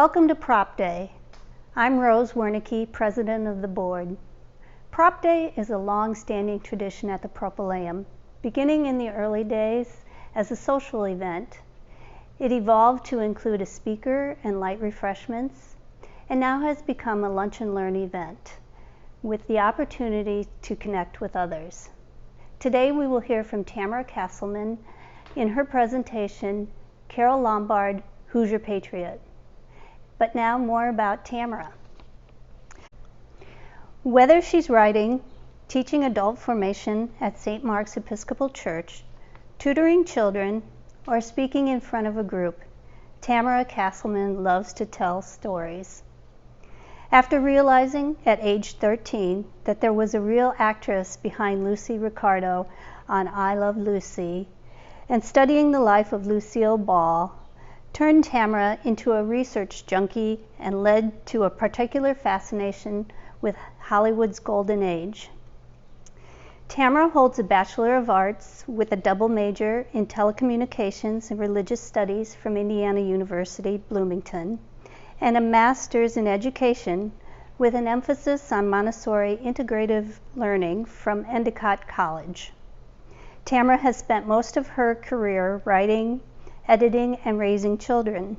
Welcome to Prop Day. I'm Rose Wernicke, President of the Board. Prop Day is a long-standing tradition at the Propylaeum, beginning in the early days as a social event. It evolved to include a speaker and light refreshments, and now has become a lunch and learn event with the opportunity to connect with others. Today we will hear from Tamara Castleman in her presentation, Carole Lombard, Hoosier Patriot. But now more about Tamara. Whether she's writing, teaching adult formation at St. Mark's Episcopal Church, tutoring children, or speaking in front of a group, Tamara Castleman loves to tell stories. After realizing at age 13 that there was a real actress behind Lucy Ricardo on I Love Lucy, and studying the life of Lucille Ball, turned Tamara into a research junkie and led to a particular fascination with Hollywood's golden age. Tamara holds a Bachelor of Arts with a double major in telecommunications and religious studies from Indiana University, Bloomington, and a master's in education with an emphasis on Montessori integrative learning from Endicott College. Tamara has spent most of her career writing, editing, and raising children.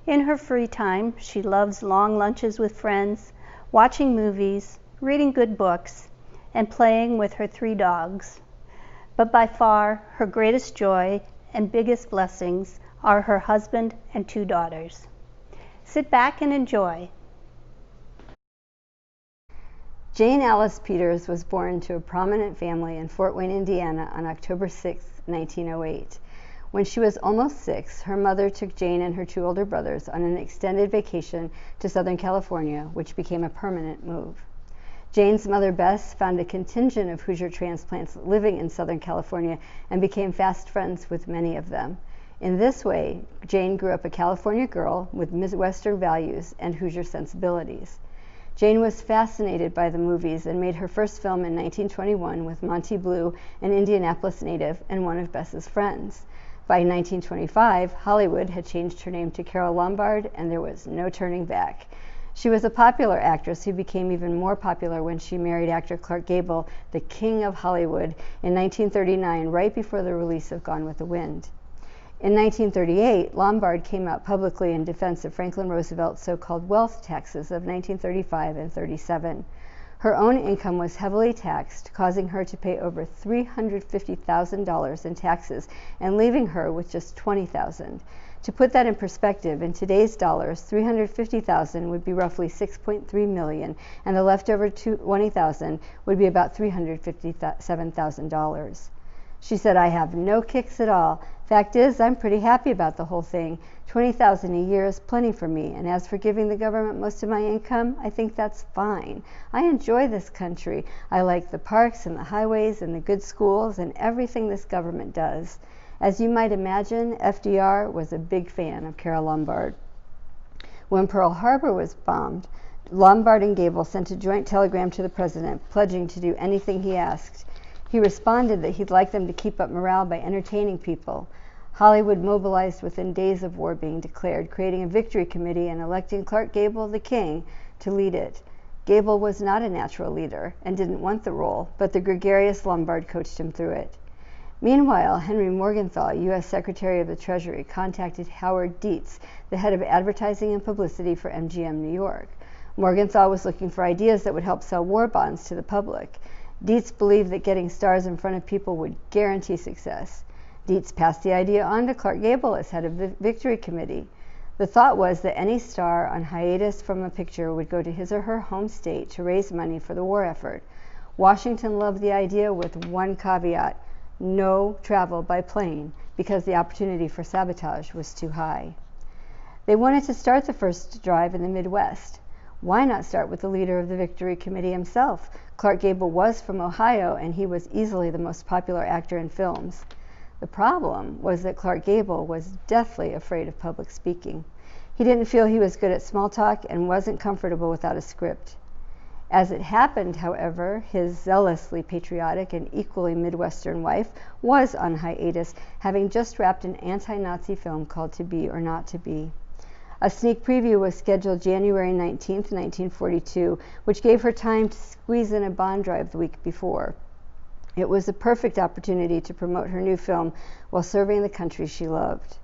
In her free time, she loves long lunches with friends, watching movies, reading good books, and playing with her 3 dogs. But by far, her greatest joy and biggest blessings are her husband and 2 daughters. Sit back and enjoy. Jane Alice Peters was born to a prominent family in Fort Wayne, Indiana on October 6, 1908. When she was almost 6, her mother took Jane and her 2 older brothers on an extended vacation to Southern California, which became a permanent move. Jane's mother, Bess, found a contingent of Hoosier transplants living in Southern California and became fast friends with many of them. In this way, Jane grew up a California girl with Midwestern values and Hoosier sensibilities. Jane was fascinated by the movies and made her first film in 1921 with Monty Blue, an Indianapolis native and one of Bess's friends. By 1925, Hollywood had changed her name to Carole Lombard, and there was no turning back. She was a popular actress who became even more popular when she married actor Clark Gable, the king of Hollywood, in 1939, right before the release of Gone with the Wind. In 1938, Lombard came out publicly in defense of Franklin Roosevelt's so-called wealth taxes of 1935 and 37. Her own income was heavily taxed, causing her to pay over $350,000 in taxes and leaving her with just $20,000. To put that in perspective, in today's dollars, $350,000 would be roughly $6.3 million, and the leftover $20,000 would be about $357,000. She said, "I have no kicks at all. Fact is, I'm pretty happy about the whole thing. $20,000 a year is plenty for me, and as for giving the government most of my income, I think that's fine. I enjoy this country. I like the parks and the highways and the good schools and everything this government does." As you might imagine, FDR was a big fan of Carole Lombard. When Pearl Harbor was bombed, Lombard and Gable sent a joint telegram to the president pledging to do anything he asked. He responded that he'd like them to keep up morale by entertaining people. Hollywood mobilized within days of war being declared, creating a victory committee and electing Clark Gable, the king, to lead it. Gable was not a natural leader and didn't want the role, but the gregarious Lombard coached him through it. Meanwhile, Henry Morgenthau, U.S. Secretary of the Treasury, contacted Howard Dietz, the head of advertising and publicity for MGM New York. Morgenthau was looking for ideas that would help sell war bonds to the public. Dietz believed that getting stars in front of people would guarantee success. Dietz passed the idea on to Clark Gable as head of the Victory Committee. The thought was that any star on hiatus from a picture would go to his or her home state to raise money for the war effort. Washington loved the idea with one caveat: no travel by plane, because the opportunity for sabotage was too high. They wanted to start the first drive in the Midwest. Why not start with the leader of the Victory Committee himself? Clark Gable was from Ohio, and he was easily the most popular actor in films. The problem was that Clark Gable was deathly afraid of public speaking. He didn't feel he was good at small talk and wasn't comfortable without a script. As it happened, however, his zealously patriotic and equally Midwestern wife was on hiatus, having just wrapped an anti-Nazi film called To Be or Not to Be. A sneak preview was scheduled January 19, 1942, which gave her time to squeeze in a bond drive the week before. It was a perfect opportunity to promote her new film while serving the country she loved.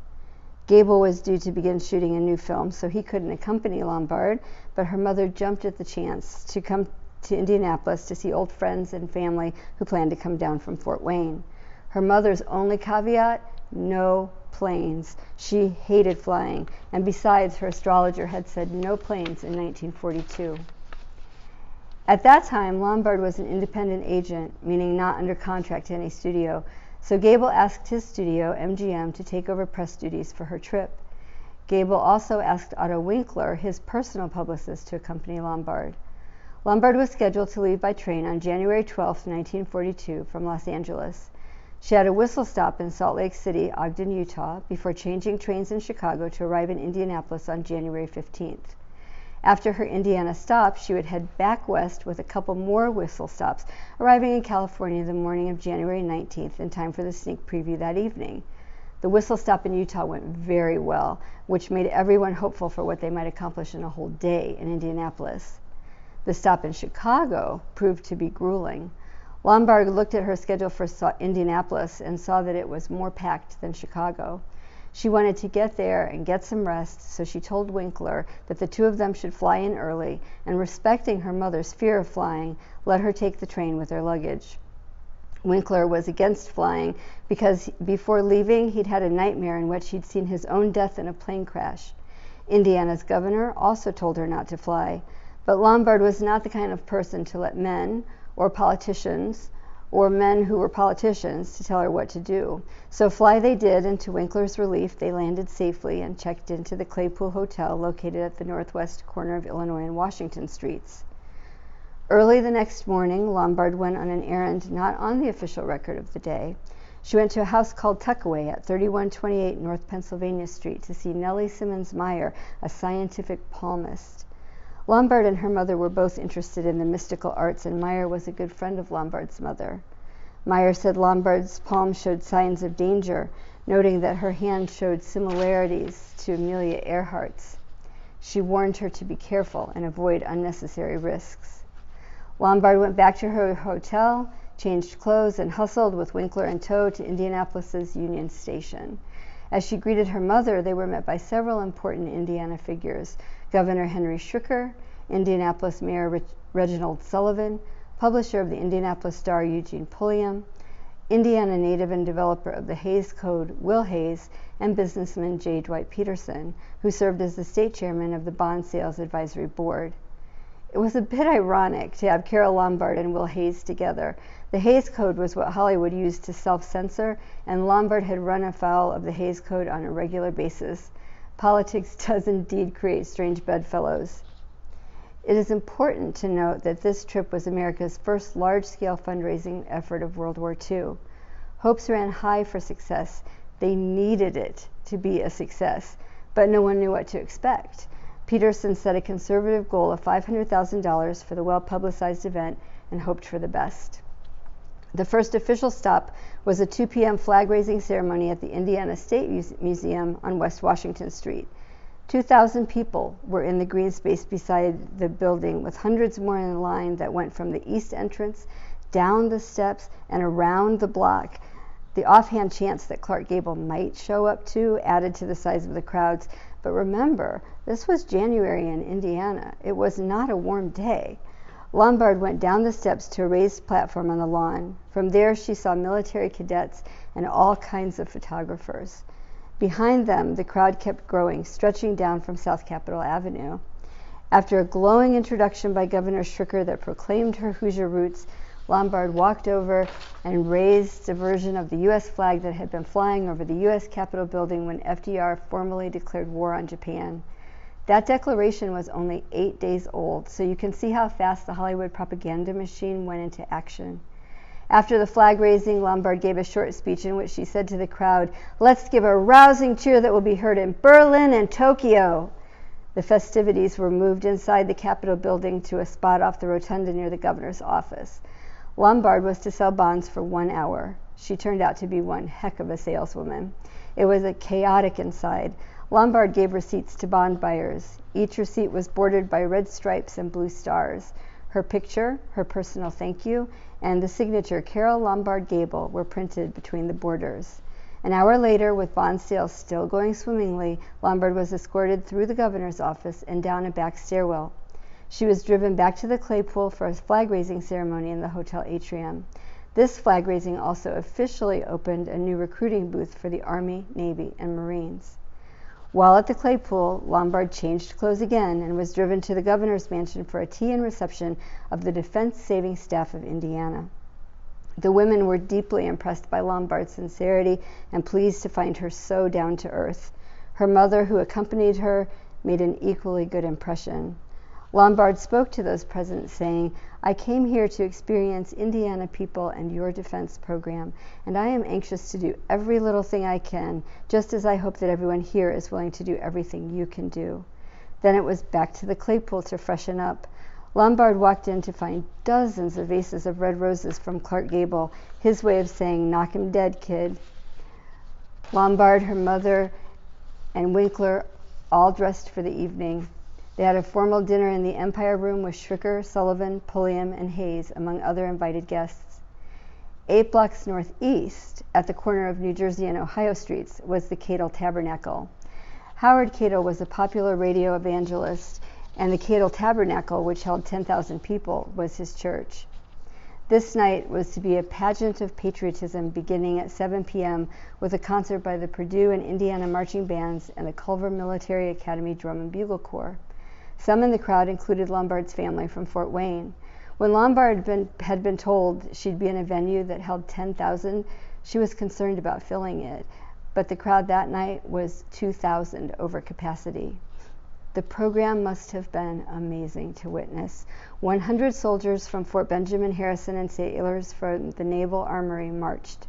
Gable was due to begin shooting a new film, so he couldn't accompany Lombard, but her mother jumped at the chance to come to Indianapolis to see old friends and family who planned to come down from Fort Wayne. Her mother's only caveat: no planes. She hated flying, and besides, her astrologer had said no planes in 1942. At that time, Lombard was an independent agent, meaning not under contract to any studio, so Gable asked his studio, MGM, to take over press duties for her trip. Gable also asked Otto Winkler, his personal publicist, to accompany Lombard. Lombard was scheduled to leave by train on January 12, 1942, from Los Angeles. She had a whistle stop in Salt Lake City, Ogden, Utah, before changing trains in Chicago to arrive in Indianapolis on January 15th. After her Indiana stop, she would head back west with a couple more whistle stops, arriving in California the morning of January 19th in time for the sneak preview that evening. The whistle stop in Utah went very well, which made everyone hopeful for what they might accomplish in a whole day in Indianapolis. The stop in Chicago proved to be grueling. Lombard looked at her schedule for Indianapolis and saw that it was more packed than Chicago. She wanted to get there and get some rest, so she told Winkler that the two of them should fly in early, and respecting her mother's fear of flying, let her take the train with their luggage. Winkler was against flying because before leaving, he'd had a nightmare in which he'd seen his own death in a plane crash. Indiana's governor also told her not to fly, but Lombard was not the kind of person to let men or politicians or men who were politicians to tell her what to do. So fly they did, and to Winkler's relief, they landed safely and checked into the Claypool Hotel located at the northwest corner of Illinois and Washington streets. Early the next morning, Lombard went on an errand not on the official record of the day. She went to a house called Tuckaway at 3128 North Pennsylvania Street to see Nellie Simmons Meyer, a scientific palmist. Lombard and her mother were both interested in the mystical arts, and Meyer was a good friend of Lombard's mother. Meyer said Lombard's palm showed signs of danger, noting that her hand showed similarities to Amelia Earhart's. She warned her to be careful and avoid unnecessary risks. Lombard went back to her hotel, changed clothes, and hustled with Winkler in tow to Indianapolis's Union Station. As she greeted her mother, they were met by several important Indiana figures: Governor Henry Schricker, Indianapolis Mayor Reginald Sullivan, publisher of the Indianapolis Star Eugene Pulliam, Indiana native and developer of the Hays Code Will Hays, and businessman J. Dwight Peterson, who served as the state chairman of the Bond Sales Advisory Board. It was a bit ironic to have Carole Lombard and Will Hays together. The Hays Code was what Hollywood used to self-censor, and Lombard had run afoul of the Hays Code on a regular basis. Politics does indeed create strange bedfellows. It is important to note that this trip was America's first large-scale fundraising effort of World War II. Hopes ran high for success. They needed it to be a success, but no one knew what to expect. Peterson set a conservative goal of $500,000 for the well-publicized event and hoped for the best. The first official stop was a 2 p.m. flag-raising ceremony at the Indiana State Museum on West Washington Street. 2,000 people were in the green space beside the building, with hundreds more in line that went from the east entrance, down the steps, and around the block. The offhand chance that Clark Gable might show up too added to the size of the crowds. But remember, this was January in Indiana. It was not a warm day. Lombard went down the steps to a raised platform on the lawn. From there, she saw military cadets and all kinds of photographers. Behind them, the crowd kept growing, stretching down from South Capitol Avenue. After a glowing introduction by Governor Schricker that proclaimed her Hoosier roots, Lombard walked over and raised a version of the U.S. flag that had been flying over the U.S. Capitol building when FDR formally declared war on Japan. That declaration was only 8 days old, so you can see how fast the Hollywood propaganda machine went into action. After the flag raising, Lombard gave a short speech in which she said to the crowd, "Let's give a rousing cheer that will be heard in Berlin and Tokyo." The festivities were moved inside the Capitol building to a spot off the rotunda near the governor's office. Lombard was to sell bonds for 1 hour. She turned out to be one heck of a saleswoman. It was chaotic inside. Lombard gave receipts to bond buyers. Each receipt was bordered by red stripes and blue stars. Her picture, her personal thank you, and the signature Carole Lombard Gable were printed between the borders. An hour later, with bond sales still going swimmingly, Lombard was escorted through the governor's office and down a back stairwell. She was driven back to the Claypool for a flag-raising ceremony in the hotel atrium. This flag raising also officially opened a new recruiting booth for the Army, Navy, and Marines. While at the Claypool, Lombard changed clothes again and was driven to the governor's mansion for a tea and reception of the Defense Savings Staff of Indiana. The women were deeply impressed by Lombard's sincerity and pleased to find her so down to earth. Her mother, who accompanied her, made an equally good impression. Lombard spoke to those present, saying, "I came here to experience Indiana people and your defense program, and I am anxious to do every little thing I can, just as I hope that everyone here is willing to do everything you can do." Then it was back to the Claypool to freshen up. Lombard walked in to find dozens of vases of red roses from Clark Gable, his way of saying, "Knock him dead, kid." Lombard, her mother, and Winkler all dressed for the evening. They had a formal dinner in the Empire Room with Schricker, Sullivan, Pulliam, and Hayes, among other invited guests. 8 blocks northeast, at the corner of New Jersey and Ohio Streets, was the Cadle Tabernacle. Howard Cadle was a popular radio evangelist, and the Cadle Tabernacle, which held 10,000 people, was his church. This night was to be a pageant of patriotism beginning at 7 p.m. with a concert by the Purdue and Indiana marching bands and the Culver Military Academy Drum and Bugle Corps. Some in the crowd included Lombard's family from Fort Wayne. When Lombard had been told she'd be in a venue that held 10,000, she was concerned about filling it, but the crowd that night was 2,000 over capacity. The program must have been amazing to witness. 100 soldiers from Fort Benjamin Harrison and sailors from the Naval Armory marched.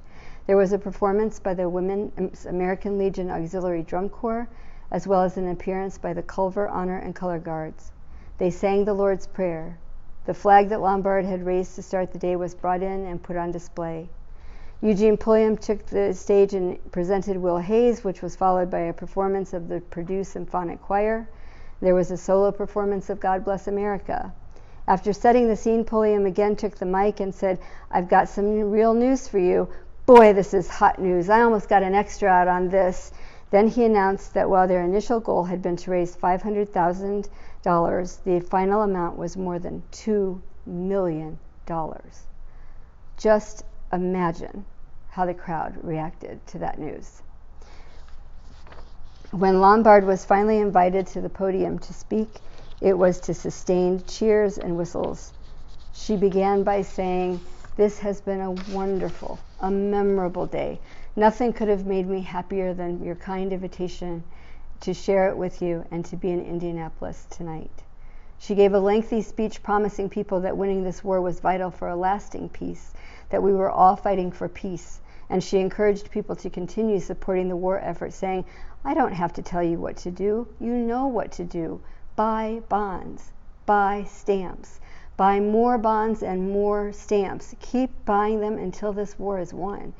There was a performance by the Women's American Legion Auxiliary Drum Corps, as well as an appearance by the Culver Honor and Color Guards. They sang the Lord's Prayer. The flag that Lombard had raised to start the day was brought in and put on display. Eugene Pulliam took the stage and presented Will Hayes, which was followed by a performance of the Purdue Symphonic Choir. There was a solo performance of God Bless America. After setting the scene, Pulliam again took the mic and said, "I've got some real news for you. Boy, this is hot news. I almost got an extra out on this." Then he announced that while their initial goal had been to raise $500,000, the final amount was more than $2 million. Just imagine how the crowd reacted to that news. When Lombard was finally invited to the podium to speak, it was to sustained cheers and whistles. She began by saying, "This has been a wonderful, a memorable day. Nothing could have made me happier than your kind invitation to share it with you and to be in Indianapolis tonight." She gave a lengthy speech promising people that winning this war was vital for a lasting peace, that we were all fighting for peace, and she encouraged people to continue supporting the war effort, saying, "I don't have to tell you what to do. You know what to do. Buy bonds, buy stamps, buy more bonds and more stamps. Keep buying them until this war is won.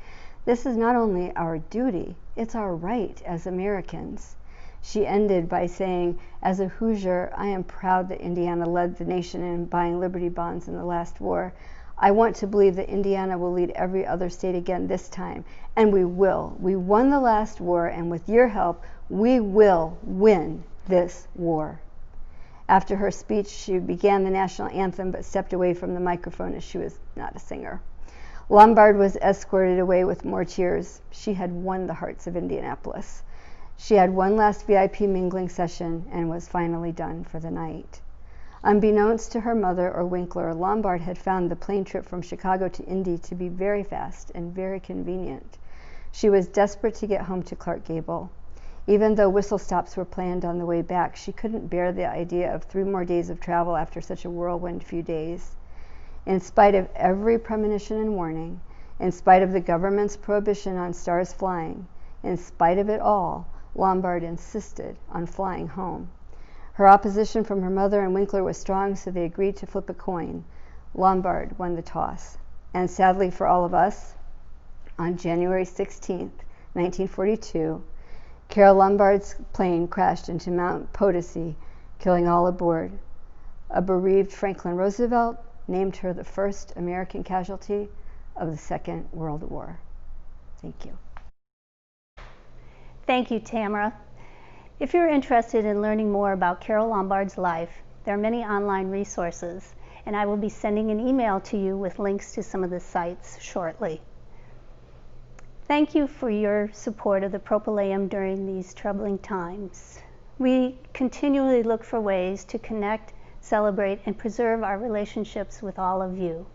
This is not only our duty, it's our right as Americans." She ended by saying, "As a Hoosier, I am proud that Indiana led the nation in buying Liberty bonds in the last war. I want to believe that Indiana will lead every other state again this time, and we will. We won the last war, and with your help, we will win this war." After her speech, she began the national anthem, but stepped away from the microphone as she was not a singer. Lombard was escorted away with more cheers. She had won the hearts of Indianapolis. She had one last VIP mingling session and was finally done for the night. Unbeknownst to her mother or Winkler, Lombard had found the plane trip from Chicago to Indy to be very fast and very convenient. She was desperate to get home to Clark Gable. Even though whistle stops were planned on the way back, she couldn't bear the idea of 3 more days of travel after such a whirlwind few days. In spite of every premonition and warning, in spite of the government's prohibition on stars flying, in spite of it all, Lombard insisted on flying home. Her opposition from her mother and Winkler was strong, so they agreed to flip a coin. Lombard won the toss. And sadly for all of us, on January 16, 1942, Carole Lombard's plane crashed into Mount Potosi, killing all aboard. A bereaved Franklin Roosevelt named her the first American casualty of the Second World War. Thank you. Thank you, Tamara. If you're interested in learning more about Carole Lombard's life, there are many online resources, and I will be sending an email to you with links to some of the sites shortly. Thank you for your support of the Propylaeum during these troubling times. We continually look for ways to connect, celebrate, and preserve our relationships with all of you.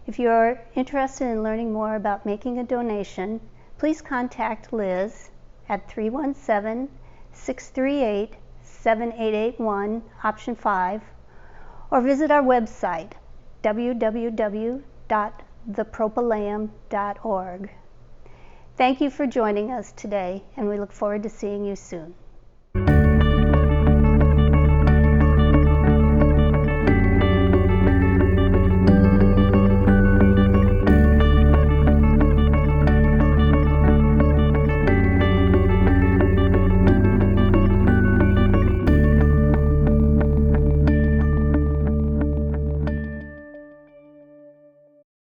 If you're interested in learning more about making a donation, please contact Liz at 317-638-7881, option 5, or visit our website, www.thepropylaeum.org. Thank you for joining us today, and we look forward to seeing you soon.